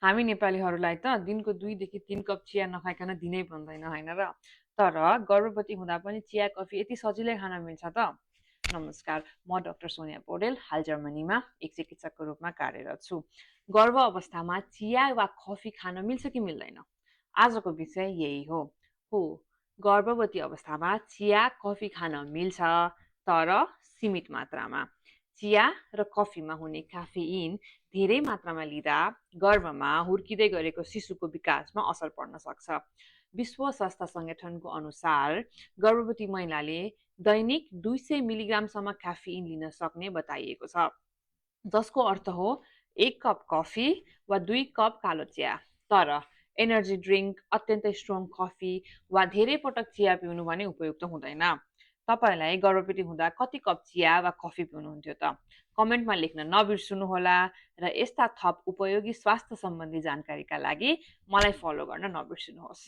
हामी नेपालीहरूलाई त दिनको 2 देखि 3 कप चिया नखाइकन दिनै बन्दैन हैन र? तर गर्भवती हुँदा पनि चिया कफी यति सजिलै खान मिल्छ त? नमस्कार, म डाक्टर सोनिया पौडेल हाल जर्मनीमा एक चिकित्सकको रूपमा कार्यरत छु। गर्भ अवस्थामा चिया वा कफी खान मिल्छ कि मिल्दैन? आजको विषय यही हो। गर्भवती अवस्थामा चिया कफी खान मिल्छ, तर सीमित मात्रामा। चिया र कफीमा हुने क्याफेइन धेरै मात्रामा लिँदा गर्भमा हुर्किँदै गरेको शिशुको विकासमा असर पर्न सक्छ। विश्व स्वास्थ्य संगठनको अनुसार गर्भवती महिलाले दैनिक 200 मिलिग्रामसम्म क्याफेइन लिन सक्ने बताइएको छ, जसको अर्थ हो 1 कप कफी वा 2 कप कालो चिया। तर एनर्जी ड्रिङ्क, अत्यन्तै स्ट्रङ कफी वा धेरै पटक चिया पिउनु भने उपयुक्त हुँदैन। तपाईलाई गर्भवती हुँदा कति कप चिया वा कफी पिउनुहुन्थ्यो त? कमेन्टमा लेख्न नबिर्सनुहोला र यस्ता थप उपयोगी स्वास्थ्य सम्बन्धी जानकारीका लागि मलाई फलो गर्न नबिर्सनुहोस्।